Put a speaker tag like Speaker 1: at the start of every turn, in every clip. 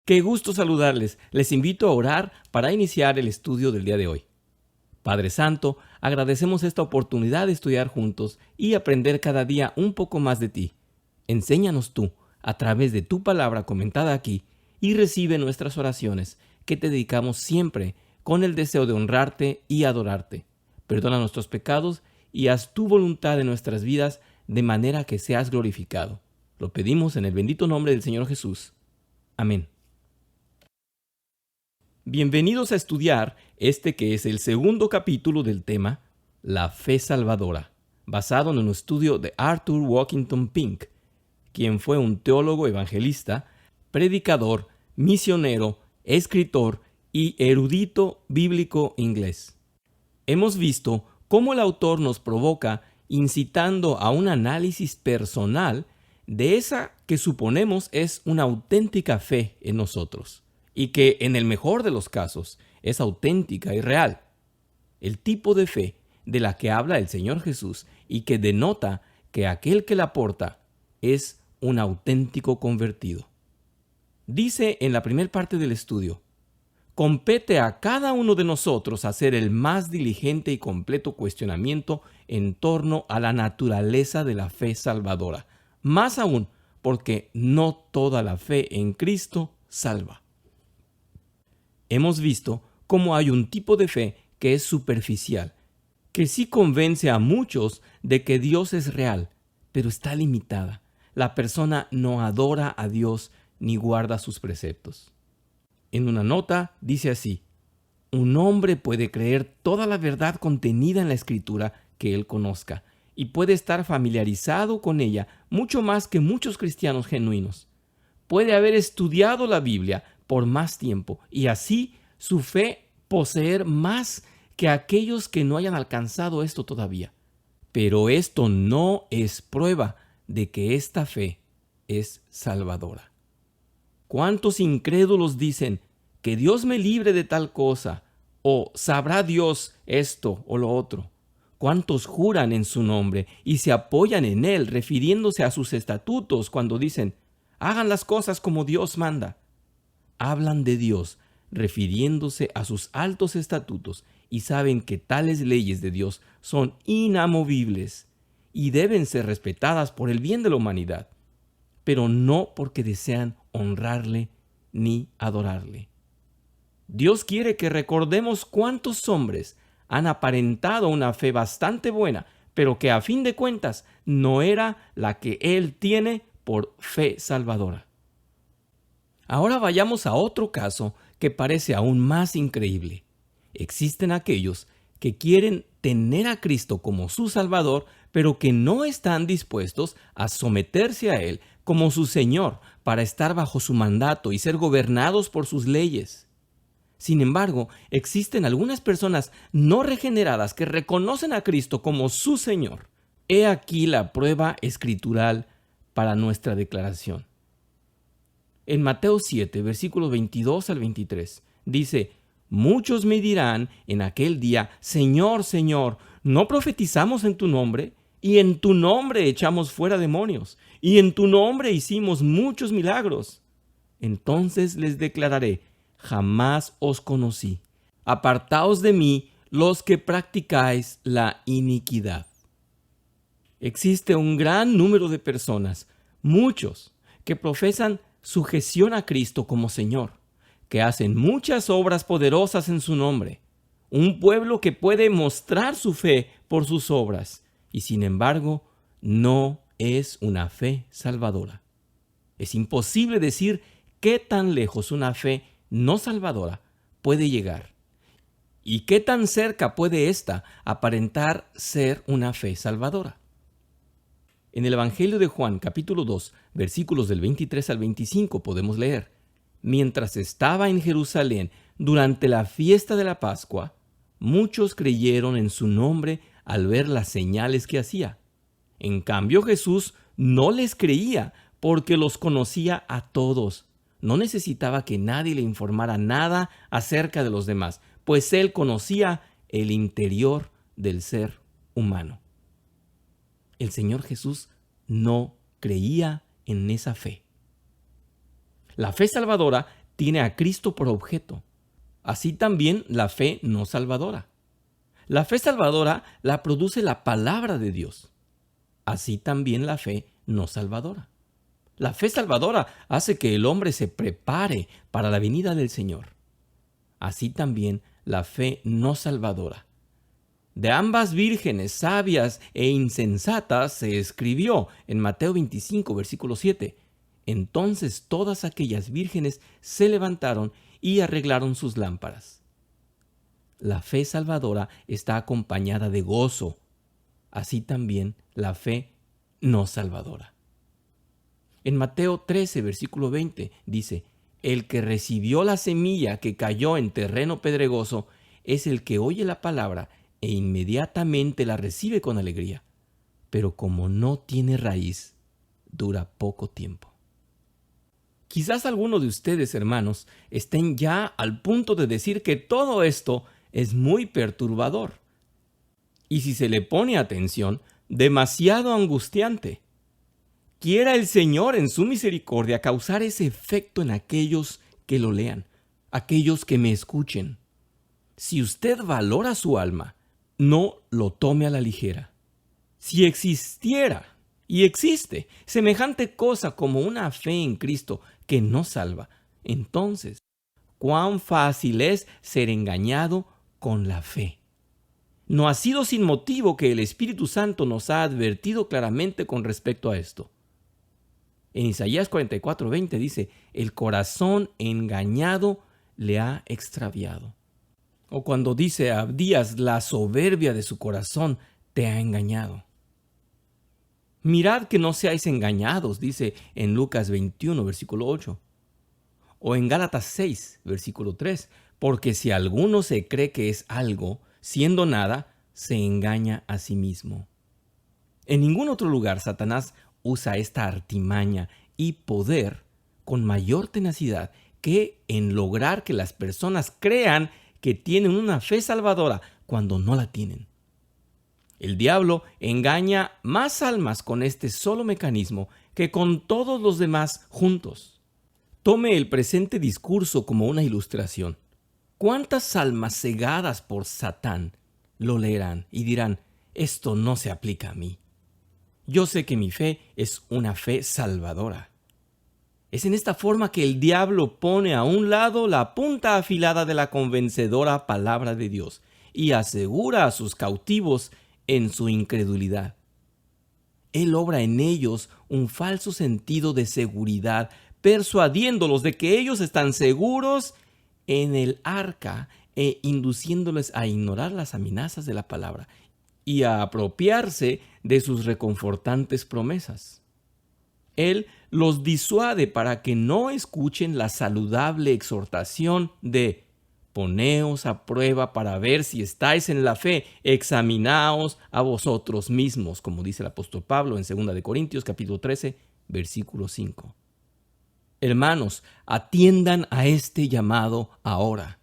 Speaker 1: Qué gusto saludarles. Les invito a orar para iniciar el estudio del día de hoy. Padre Santo, agradecemos esta oportunidad de estudiar juntos y aprender cada día un poco más de ti. Enséñanos tú, a través de tu palabra comentada aquí, y recibe nuestras oraciones, que te dedicamos siempre con el deseo de honrarte y adorarte. Perdona nuestros pecados y haz tu voluntad en nuestras vidas de manera que seas glorificado. Lo pedimos en el bendito nombre del Señor Jesús. Amén. Bienvenidos a estudiar este que es el segundo capítulo del tema La Fe Salvadora, basado en un estudio de Arthur Walkington Pink, quien fue un teólogo evangelista, predicador, misionero, escritor y erudito bíblico inglés. Hemos visto cómo el autor nos provoca incitando a un análisis personal de esa que suponemos es una auténtica fe en nosotros, y que en el mejor de los casos es auténtica y real. El tipo de fe de la que habla el Señor Jesús y que denota que aquel que la porta es un auténtico convertido. Dice en la primera parte del estudio: compete a cada uno de nosotros hacer el más diligente y completo cuestionamiento en torno a la naturaleza de la fe salvadora, más aún porque no toda la fe en Cristo salva. Hemos visto cómo hay un tipo de fe que es superficial, que sí convence a muchos de que Dios es real, pero está limitada. La persona no adora a Dios ni guarda sus preceptos. En una nota dice así: un hombre puede creer toda la verdad contenida en la Escritura que él conozca, y puede estar familiarizado con ella mucho más que muchos cristianos genuinos. Puede haber estudiado la Biblia por más tiempo y así su fe poseer más que aquellos que no hayan alcanzado esto todavía. Pero esto no es prueba de que esta fe es salvadora. ¿Cuántos incrédulos dicen que Dios me libre de tal cosa o sabrá Dios esto o lo otro? ¿Cuántos juran en su nombre y se apoyan en él refiriéndose a sus estatutos cuando dicen hagan las cosas como Dios manda? Hablan de Dios refiriéndose a sus altos estatutos y saben que tales leyes de Dios son inamovibles y deben ser respetadas por el bien de la humanidad, pero no porque desean honrarle ni adorarle. Dios quiere que recordemos cuántos hombres han aparentado una fe bastante buena, pero que a fin de cuentas no era la que Él tiene por fe salvadora. Ahora vayamos a otro caso que parece aún más increíble. Existen aquellos que quieren tener a Cristo como su Salvador, pero que no están dispuestos a someterse a Él como su Señor para estar bajo su mandato y ser gobernados por sus leyes. Sin embargo, existen algunas personas no regeneradas que reconocen a Cristo como su Señor. He aquí la prueba escritural para nuestra declaración. En Mateo 7, versículos 22 al 23, dice: muchos me dirán en aquel día: Señor, Señor, ¿no profetizamos en tu nombre? Y en tu nombre echamos fuera demonios, y en tu nombre hicimos muchos milagros. Entonces les declararé: jamás os conocí. Apartaos de mí, los que practicáis la iniquidad. Existe un gran número de personas, muchos, que profesan sujeción a Cristo como Señor, que hacen muchas obras poderosas en su nombre. Un pueblo que puede mostrar su fe por sus obras, y sin embargo, no es una fe salvadora. Es imposible decir qué tan lejos una fe no salvadora puede llegar, y qué tan cerca puede ésta aparentar ser una fe salvadora. En el Evangelio de Juan, capítulo 2, versículos del 23 al 25, podemos leer: mientras estaba en Jerusalén durante la fiesta de la Pascua, muchos creyeron en su nombre al ver las señales que hacía. En cambio, Jesús no les creía porque los conocía a todos. No necesitaba que nadie le informara nada acerca de los demás, pues él conocía el interior del ser humano. El Señor Jesús no creía en esa fe. La fe salvadora tiene a Cristo por objeto. Así también la fe no salvadora. La fe salvadora la produce la palabra de Dios. Así también la fe no salvadora. La fe salvadora hace que el hombre se prepare para la venida del Señor. Así también la fe no salvadora. De ambas vírgenes sabias e insensatas se escribió en Mateo 25, versículo 7. Entonces todas aquellas vírgenes se levantaron y arreglaron sus lámparas. La fe salvadora está acompañada de gozo. Así también la fe no salvadora. En Mateo 13, versículo 20, dice: el que recibió la semilla que cayó en terreno pedregoso es el que oye la palabra e inmediatamente la recibe con alegría. Pero como no tiene raíz, dura poco tiempo. Quizás algunos de ustedes, hermanos, estén ya al punto de decir que todo esto es muy perturbador. Y si se le pone atención, demasiado angustiante. Quiera el Señor en su misericordia causar ese efecto en aquellos que lo lean, aquellos que me escuchen. Si usted valora su alma, no lo tome a la ligera. Si existiera, y existe, semejante cosa como una fe en Cristo que no salva, entonces, cuán fácil es ser engañado con la fe. No ha sido sin motivo que el Espíritu Santo nos ha advertido claramente con respecto a esto. En Isaías 44:20 dice: el corazón engañado le ha extraviado. O cuando dice a Abdías: la soberbia de su corazón te ha engañado. Mirad que no seáis engañados, dice en Lucas 21, versículo 8. O en Gálatas 6, versículo 3. Porque si alguno se cree que es algo, siendo nada, se engaña a sí mismo. En ningún otro lugar Satanás usa esta artimaña y poder con mayor tenacidad que en lograr que las personas crean que tienen una fe salvadora cuando no la tienen. El diablo engaña más almas con este solo mecanismo que con todos los demás juntos. Tome el presente discurso como una ilustración. ¿Cuántas almas cegadas por Satán lo leerán y dirán: esto no se aplica a mí? Yo sé que mi fe es una fe salvadora. Es en esta forma que el diablo pone a un lado la punta afilada de la convencedora palabra de Dios y asegura a sus cautivos en su incredulidad. Él obra en ellos un falso sentido de seguridad, persuadiéndolos de que ellos están seguros en el arca e induciéndoles a ignorar las amenazas de la palabra y a apropiarse de sus reconfortantes promesas. Él los disuade para que no escuchen la saludable exhortación de: poneos a prueba para ver si estáis en la fe, examinaos a vosotros mismos, como dice el apóstol Pablo en 2 Corintios capítulo 13, versículo 5. Hermanos, atiendan a este llamado ahora.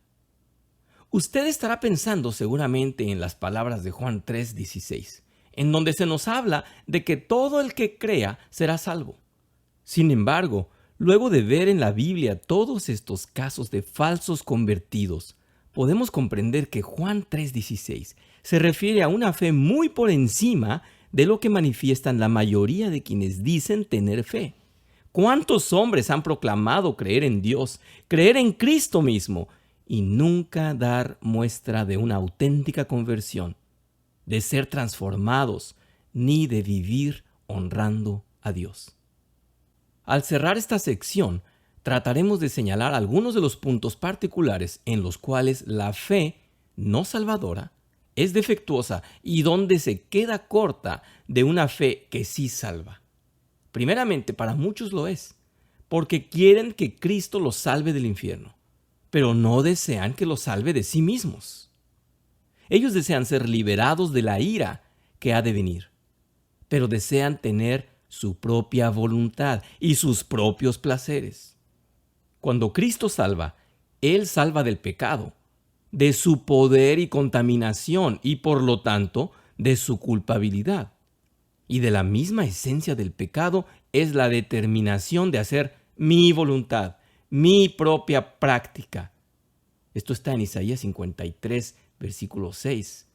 Speaker 1: Usted estará pensando seguramente en las palabras de Juan 3:16, en donde se nos habla de que todo el que crea será salvo. Sin embargo, luego de ver en la Biblia todos estos casos de falsos convertidos, podemos comprender que Juan 3:16 se refiere a una fe muy por encima de lo que manifiestan la mayoría de quienes dicen tener fe. ¿Cuántos hombres han proclamado creer en Dios, creer en Cristo mismo, y nunca dar muestra de una auténtica conversión, de ser transformados, ni de vivir honrando a Dios? Al cerrar esta sección, trataremos de señalar algunos de los puntos particulares en los cuales la fe no salvadora es defectuosa y donde se queda corta de una fe que sí salva. Primeramente, para muchos lo es, porque quieren que Cristo los salve del infierno, pero no desean que los salve de sí mismos. Ellos desean ser liberados de la ira que ha de venir, pero desean tener su propia voluntad y sus propios placeres. Cuando Cristo salva, Él salva del pecado, de su poder y contaminación y por lo tanto de su culpabilidad. Y de la misma esencia del pecado es la determinación de hacer mi voluntad, mi propia práctica. Esto está en Isaías 53, versículo 6.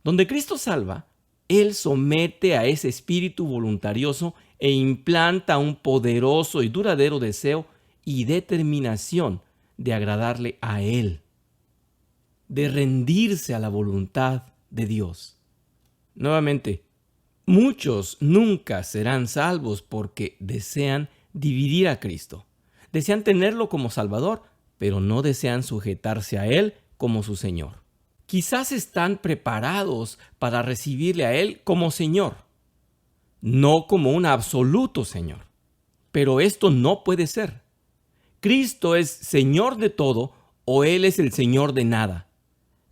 Speaker 1: Donde Cristo salva, Él somete a ese espíritu voluntarioso e implanta un poderoso y duradero deseo y determinación de agradarle a Él, de rendirse a la voluntad de Dios. Nuevamente, muchos nunca serán salvos porque desean dividir a Cristo. Desean tenerlo como Salvador, pero no desean sujetarse a Él como su Señor. Quizás están preparados para recibirle a Él como Señor, no como un absoluto Señor. Pero esto no puede ser. Cristo es Señor de todo o Él es el Señor de nada.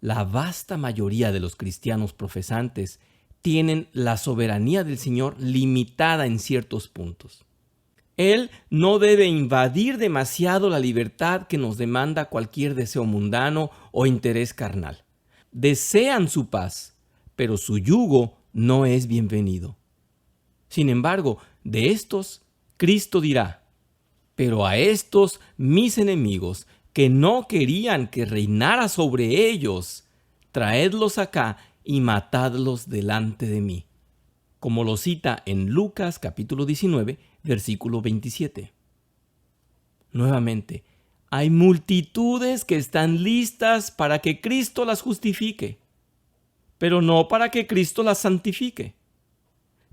Speaker 1: La vasta mayoría de los cristianos profesantes tienen la soberanía del Señor limitada en ciertos puntos. Él no debe invadir demasiado la libertad que nos demanda cualquier deseo mundano o interés carnal. Desean su paz, pero su yugo no es bienvenido. Sin embargo, de estos, Cristo dirá: pero a estos mis enemigos, que no querían que reinara sobre ellos, traedlos acá y matadlos delante de mí. Como lo cita en Lucas capítulo 19, versículo 27. Nuevamente, hay multitudes que están listas para que Cristo las justifique, pero no para que Cristo las santifique.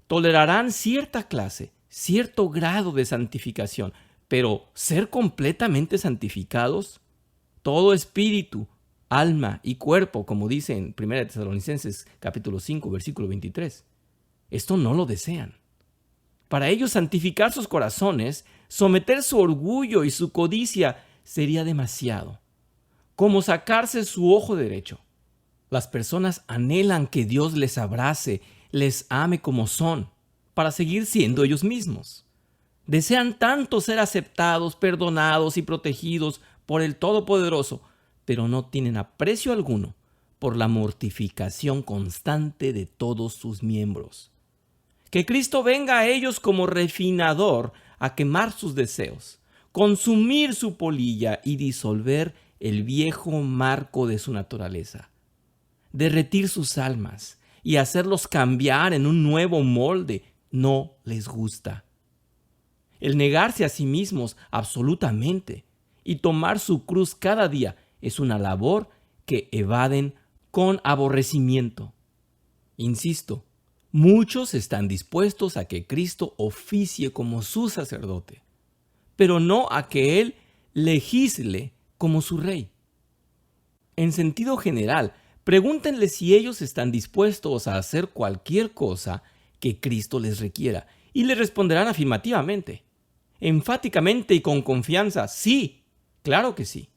Speaker 1: Tolerarán cierta clase, cierto grado de santificación, pero ser completamente santificados, todo espíritu, alma y cuerpo, como dice en 1 Tesalonicenses capítulo 5, versículo 23. Esto no lo desean. Para ellos santificar sus corazones, someter su orgullo y su codicia sería demasiado, como sacarse su ojo derecho. Las personas anhelan que Dios les abrace, les ame como son, para seguir siendo ellos mismos. Desean tanto ser aceptados, perdonados y protegidos por el Todopoderoso, pero no tienen aprecio alguno por la mortificación constante de todos sus miembros. Que Cristo venga a ellos como refinador a quemar sus deseos, consumir su polilla y disolver el viejo marco de su naturaleza, derretir sus almas y hacerlos cambiar en un nuevo molde no les gusta. El negarse a sí mismos absolutamente y tomar su cruz cada día es una labor que evaden con aborrecimiento. Insisto, muchos están dispuestos a que Cristo oficie como su sacerdote, pero no a que Él legisle como su rey. En sentido general, pregúntenle si ellos están dispuestos a hacer cualquier cosa que Cristo les requiera, y le responderán afirmativamente, enfáticamente y con confianza: sí, claro que sí.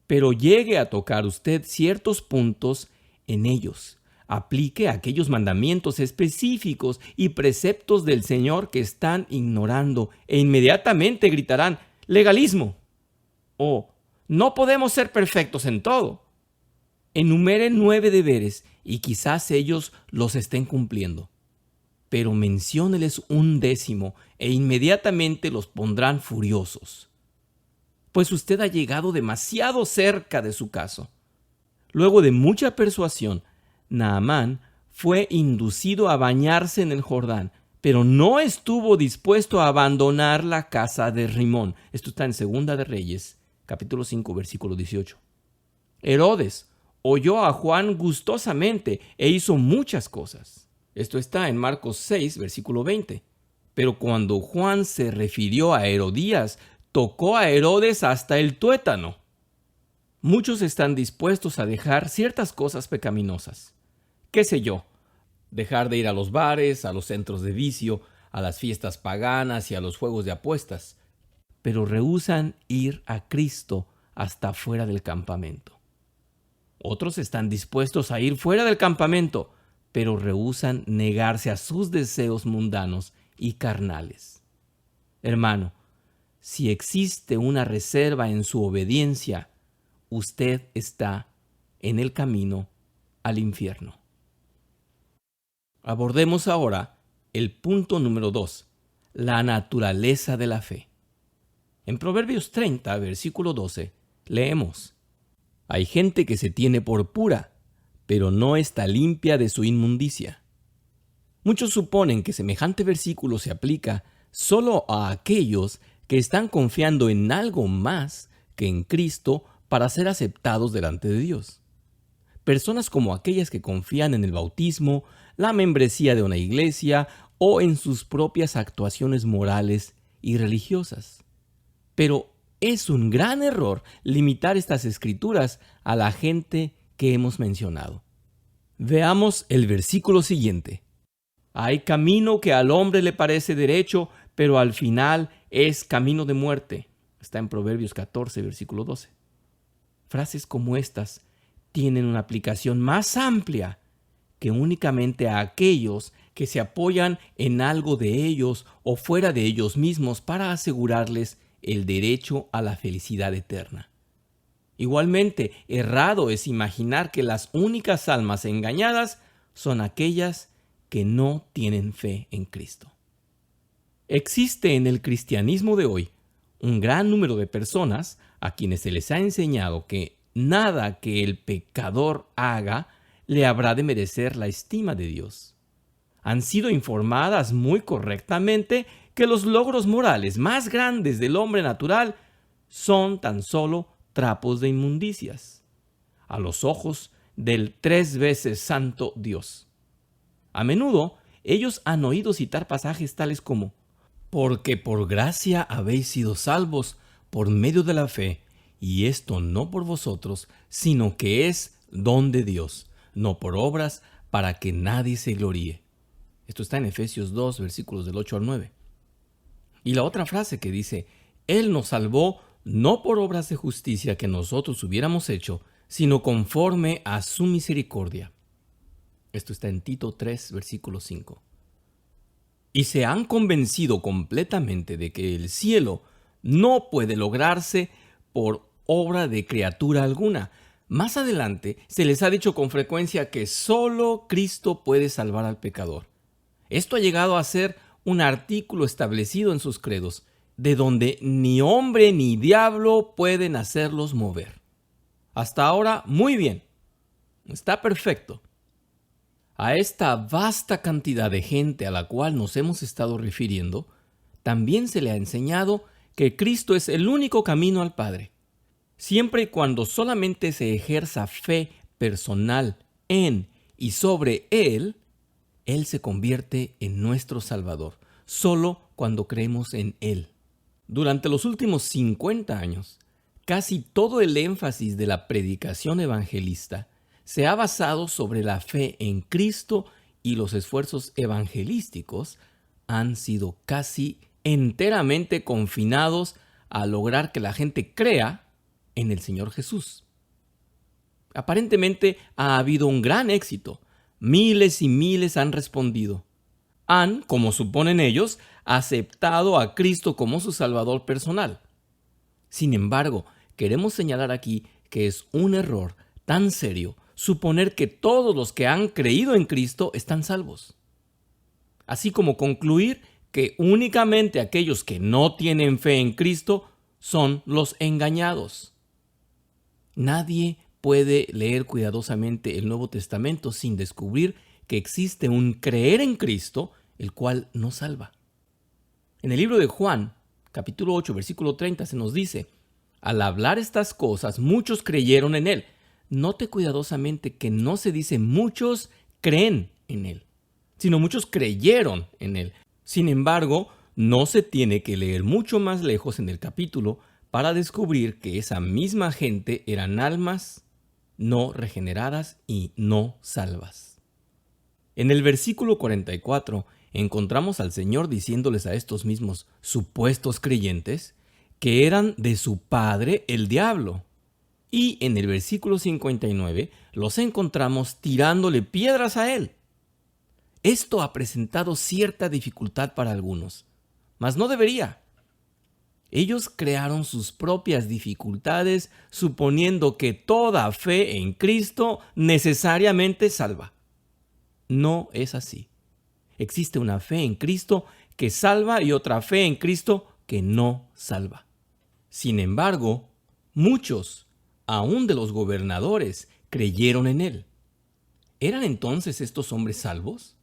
Speaker 1: Pero llegue a tocar usted ciertos puntos en ellos, aplique aquellos mandamientos específicos y preceptos del Señor que están ignorando e inmediatamente gritarán: legalismo, o no podemos ser perfectos en todo. Enumeren 9 deberes y quizás ellos los estén cumpliendo, pero mencióneles un 10º e inmediatamente los pondrán furiosos, pues usted ha llegado demasiado cerca de su caso. Luego de mucha persuasión, Naamán fue inducido a bañarse en el Jordán, pero no estuvo dispuesto a abandonar la casa de Rimón. Esto está en 2 de Reyes, capítulo 5, versículo 18. Herodes oyó a Juan gustosamente e hizo muchas cosas. Esto está en Marcos 6, versículo 20. Pero cuando Juan se refirió a Herodías, tocó a Herodes hasta el tuétano. Muchos están dispuestos a dejar ciertas cosas pecaminosas. ¿Qué sé yo? Dejar de ir a los bares, a los centros de vicio, a las fiestas paganas y a los juegos de apuestas. Pero rehúsan ir a Cristo hasta fuera del campamento. Otros están dispuestos a ir fuera del campamento, pero rehúsan negarse a sus deseos mundanos y carnales. Hermano, si existe una reserva en su obediencia, usted está en el camino al infierno. Abordemos ahora el punto número 2, la naturaleza de la fe. En Proverbios 30, versículo 12, leemos: Hay gente que se tiene por pura, pero no está limpia de su inmundicia. Muchos suponen que semejante versículo se aplica solo a aquellos que están confiando en algo más que en Cristo para ser aceptados delante de Dios. Personas como aquellas que confían en el bautismo, la membresía de una iglesia o en sus propias actuaciones morales y religiosas. Pero es un gran error limitar estas escrituras a la gente que hemos mencionado. Veamos el versículo siguiente. Hay camino que al hombre le parece derecho, pero al final es camino de muerte. Está en Proverbios 14, versículo 12. Frases como estas tienen una aplicación más amplia que únicamente a aquellos que se apoyan en algo de ellos o fuera de ellos mismos para asegurarles el derecho a la felicidad eterna. Igualmente, errado es imaginar que las únicas almas engañadas son aquellas que no tienen fe en Cristo. Existe en el cristianismo de hoy un gran número de personas a quienes se les ha enseñado que nada que el pecador haga le habrá de merecer la estima de Dios. Han sido informadas muy correctamente que los logros morales más grandes del hombre natural son tan solo trapos de inmundicias a los ojos del 3 veces santo Dios. A menudo ellos han oído citar pasajes tales como: porque por gracia habéis sido salvos por medio de la fe, y esto no por vosotros, sino que es don de Dios, no por obras, para que nadie se gloríe. Esto está en Efesios 2, versículos del 8 al 9. Y la otra frase que dice: Él nos salvó no por obras de justicia que nosotros hubiéramos hecho, sino conforme a su misericordia. Esto está en Tito 3, versículo 5. Y se han convencido completamente de que el cielo no puede lograrse por obra de criatura alguna. Más adelante se les ha dicho con frecuencia que solo Cristo puede salvar al pecador. Esto ha llegado a ser un artículo establecido en sus credos, de donde ni hombre ni diablo pueden hacerlos mover. Hasta ahora, muy bien. Está perfecto. A esta vasta cantidad de gente a la cual nos hemos estado refiriendo, también se le ha enseñado que Cristo es el único camino al Padre. Siempre y cuando solamente se ejerza fe personal en y sobre Él, Él se convierte en nuestro Salvador, solo cuando creemos en Él. Durante los últimos 50 años, casi todo el énfasis de la predicación evangelista se ha basado sobre la fe en Cristo, y los esfuerzos evangelísticos han sido casi enteramente confinados a lograr que la gente crea en el Señor Jesús. Aparentemente ha habido un gran éxito. Miles y miles han respondido. Han, como suponen ellos, aceptado a Cristo como su Salvador personal. Sin embargo, queremos señalar aquí que es un error tan serio suponer que todos los que han creído en Cristo están salvos, así como concluir que únicamente aquellos que no tienen fe en Cristo son los engañados. Nadie puede leer cuidadosamente el Nuevo Testamento sin descubrir que existe un creer en Cristo, el cual nos salva. En el libro de Juan, capítulo 8, versículo 30, se nos dice: al hablar estas cosas, muchos creyeron en Él. Note cuidadosamente que no se dice muchos creen en Él, sino muchos creyeron en Él. Sin embargo, no se tiene que leer mucho más lejos en el capítulo para descubrir que esa misma gente eran almas no regeneradas y no salvas. En el versículo 44 encontramos al Señor diciéndoles a estos mismos supuestos creyentes que eran de su padre el diablo. Y en el versículo 59 los encontramos tirándole piedras a él. Esto ha presentado cierta dificultad para algunos, mas no debería. Ellos crearon sus propias dificultades suponiendo que toda fe en Cristo necesariamente salva. No es así. Existe una fe en Cristo que salva y otra fe en Cristo que no salva. Sin embargo, muchos, aun de los gobernadores, creyeron en él. ¿Eran entonces estos hombres salvos?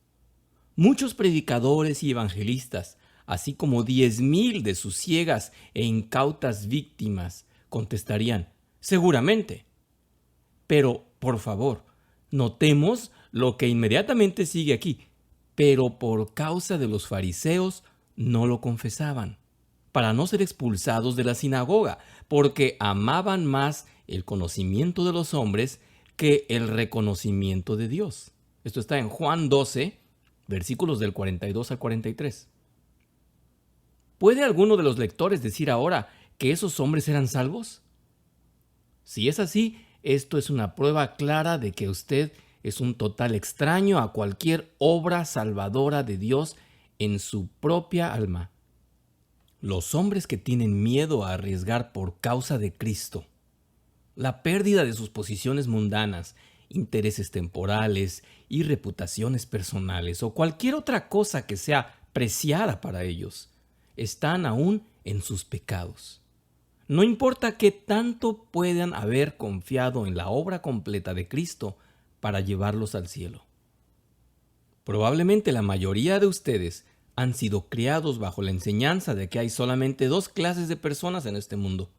Speaker 1: Muchos predicadores y evangelistas, así como 10,000 de sus ciegas e incautas víctimas, contestarían, seguramente. Pero, por favor, notemos lo que inmediatamente sigue aquí. Pero por causa de los fariseos no lo confesaban, para no ser expulsados de la sinagoga, porque amaban más el conocimiento de los hombres que el reconocimiento de Dios. Esto está en Juan 12, versículos del 42 al 43. ¿Puede alguno de los lectores decir ahora que esos hombres eran salvos? Si es así, esto es una prueba clara de que usted es un total extraño a cualquier obra salvadora de Dios en su propia alma. Los hombres que tienen miedo a arriesgar por causa de Cristo la pérdida de sus posiciones mundanas, intereses temporales y reputaciones personales o cualquier otra cosa que sea preciada para ellos, están aún en sus pecados. No importa qué tanto puedan haber confiado en la obra completa de Cristo para llevarlos al cielo. Probablemente la mayoría de ustedes han sido criados bajo la enseñanza de que hay solamente dos clases de personas en este mundo: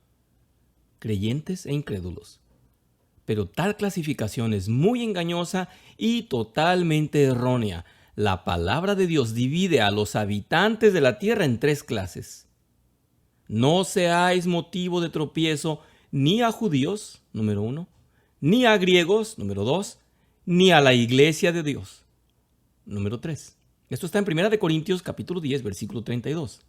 Speaker 1: creyentes e incrédulos. Pero tal clasificación es muy engañosa y totalmente errónea. La palabra de Dios divide a los habitantes de la tierra en tres clases. No seáis motivo de tropiezo ni a judíos, número 1, ni a griegos, número 2, ni a la iglesia de Dios, número 3. Esto está en 1 Corintios capítulo 10, versículo 32.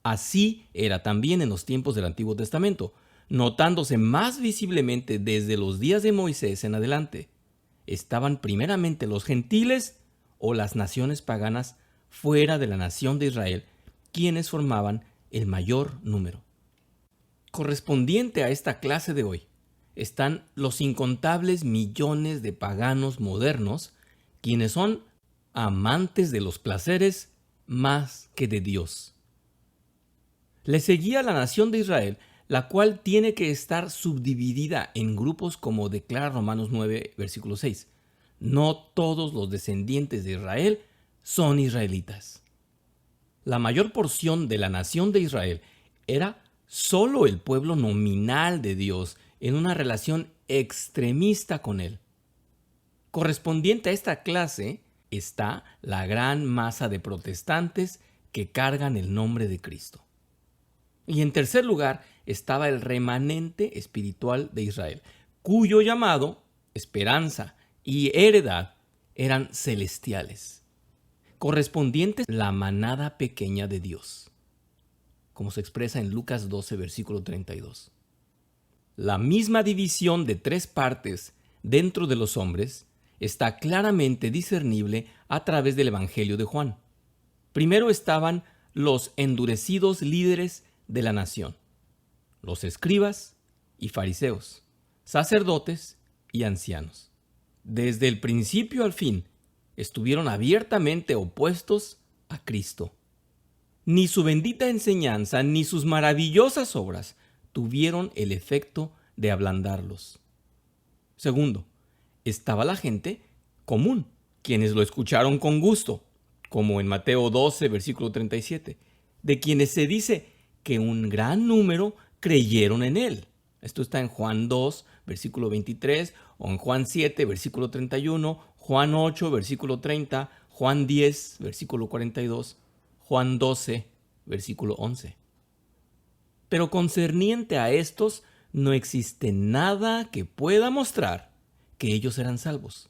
Speaker 1: Así era también en los tiempos del Antiguo Testamento, notándose más visiblemente desde los días de Moisés en adelante. Estaban primeramente los gentiles o las naciones paganas fuera de la nación de Israel, quienes formaban el mayor número. Correspondiente a esta clase de hoy están los incontables millones de paganos modernos, quienes son amantes de los placeres más que de Dios. Le seguía la nación de Israel, la cual tiene que estar subdividida en grupos como declara Romanos 9, versículo 6. No todos los descendientes de Israel son israelitas. La mayor porción de la nación de Israel era solo el pueblo nominal de Dios en una relación extremista con él. Correspondiente a esta clase está la gran masa de protestantes que cargan el nombre de Cristo. Y en tercer lugar estaba el remanente espiritual de Israel, cuyo llamado, esperanza y heredad eran celestiales, correspondientes a la manada pequeña de Dios, como se expresa en Lucas 12, versículo 32. La misma división de tres partes dentro de los hombres está claramente discernible a través del Evangelio de Juan. Primero estaban los endurecidos líderes de la nación, los escribas y fariseos, sacerdotes y ancianos. Desde el principio al fin, estuvieron abiertamente opuestos a Cristo. Ni su bendita enseñanza ni sus maravillosas obras tuvieron el efecto de ablandarlos. Segundo, estaba la gente común, quienes lo escucharon con gusto, como en Mateo 12, versículo 37, de quienes se dice que un gran número creyeron en él. Esto está en Juan 2, versículo 23, o en Juan 7, versículo 31, Juan 8, versículo 30, Juan 10, versículo 42, Juan 12, versículo 11. Pero concerniente a estos, no existe nada que pueda mostrar que ellos eran salvos.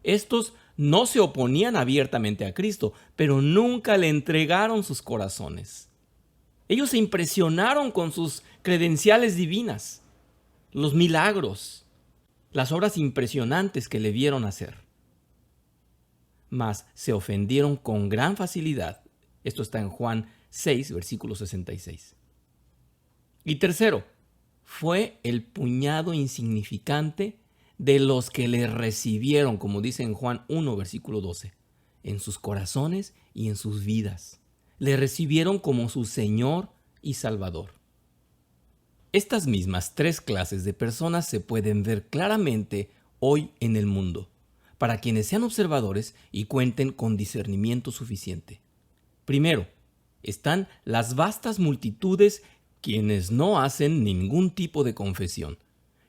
Speaker 1: Estos no se oponían abiertamente a Cristo, pero nunca le entregaron sus corazones. Ellos se impresionaron con sus credenciales divinas, los milagros, las obras impresionantes que le vieron hacer. Mas se ofendieron con gran facilidad. Esto está en Juan 6, versículo 66. Y tercero, fue el puñado insignificante de los que le recibieron, como dice en Juan 1, versículo 12, en sus corazones y en sus vidas. Le recibieron como su Señor y Salvador. Estas mismas tres clases de personas se pueden ver claramente hoy en el mundo, para quienes sean observadores y cuenten con discernimiento suficiente. Primero, están las vastas multitudes quienes no hacen ningún tipo de confesión,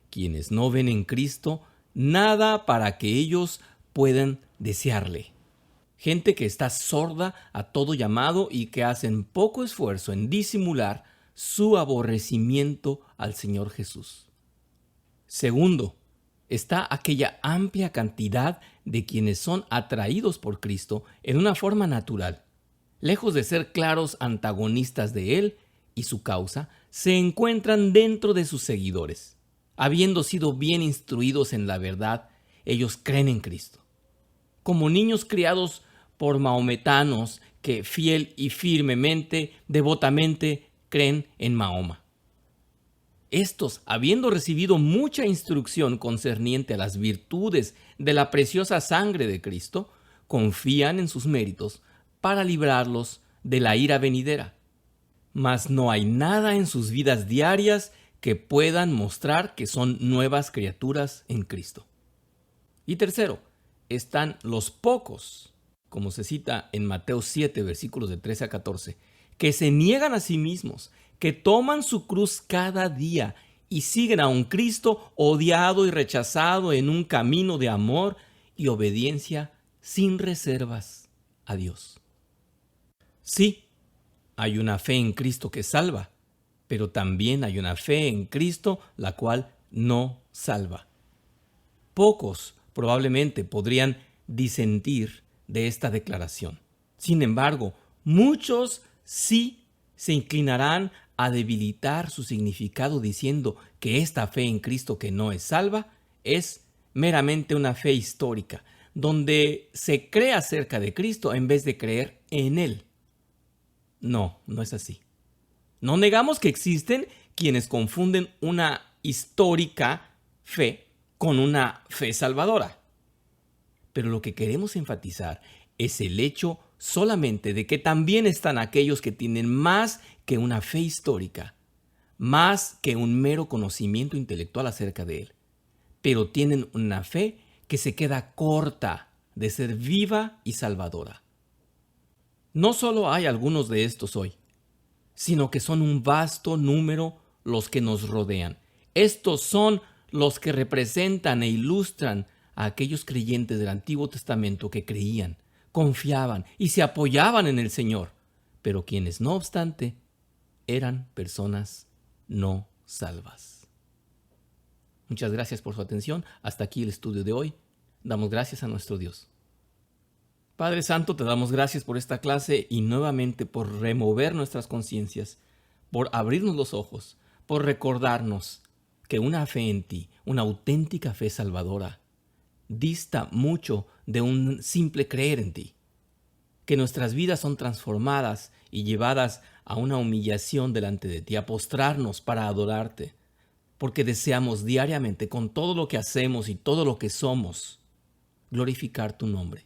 Speaker 1: quienes no ven en Cristo nada para que ellos puedan desearle. Gente que está sorda a todo llamado y que hacen poco esfuerzo en disimular su aborrecimiento al Señor Jesús. Segundo, está aquella amplia cantidad de quienes son atraídos por Cristo en una forma natural. Lejos de ser claros antagonistas de Él y su causa, se encuentran dentro de sus seguidores. Habiendo sido bien instruidos en la verdad, ellos creen en Cristo. Como niños criados por mahometanos que fiel y firmemente, devotamente, creen en Mahoma. Estos, habiendo recibido mucha instrucción concerniente a las virtudes de la preciosa sangre de Cristo, confían en sus méritos para librarlos de la ira venidera. Mas no hay nada en sus vidas diarias que puedan mostrar que son nuevas criaturas en Cristo. Y tercero, están los pocos, como se cita en Mateo 7, versículos de 13 a 14, que se niegan a sí mismos, que toman su cruz cada día y siguen a un Cristo odiado y rechazado en un camino de amor y obediencia sin reservas a Dios. Sí, hay una fe en Cristo que salva, pero también hay una fe en Cristo la cual no salva. Pocos probablemente podrían disentir de esta declaración. Sin embargo, muchos sí se inclinarán a debilitar su significado diciendo que esta fe en Cristo que no es salva es meramente una fe histórica, donde se cree acerca de Cristo en vez de creer en Él. No, no es así. No negamos que existen quienes confunden una histórica fe con una fe salvadora. Pero lo que queremos enfatizar es el hecho solamente de que también están aquellos que tienen más que una fe histórica, más que un mero conocimiento intelectual acerca de Él, pero tienen una fe que se queda corta de ser viva y salvadora. No solo hay algunos de estos hoy, sino que son un vasto número los que nos rodean. Estos son los que representan e ilustran a aquellos creyentes del Antiguo Testamento que creían, confiaban y se apoyaban en el Señor, pero quienes no obstante eran personas no salvas. Muchas gracias por su atención. Hasta aquí el estudio de hoy. Damos gracias a nuestro Dios. Padre Santo, te damos gracias por esta clase y nuevamente por remover nuestras conciencias, por abrirnos los ojos, por recordarnos que una fe en ti, una auténtica fe salvadora, dista mucho de un simple creer en ti. Que nuestras vidas son transformadas y llevadas a una humillación delante de ti, a postrarnos para adorarte, porque deseamos diariamente, con todo lo que hacemos y todo lo que somos, glorificar tu nombre.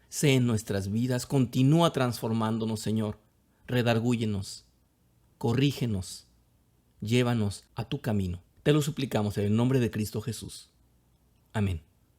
Speaker 1: Sé en nuestras vidas, continúa transformándonos, Señor. Redargúyenos, corrígenos, llévanos a tu camino. Te lo suplicamos en el nombre de Cristo Jesús. Amén.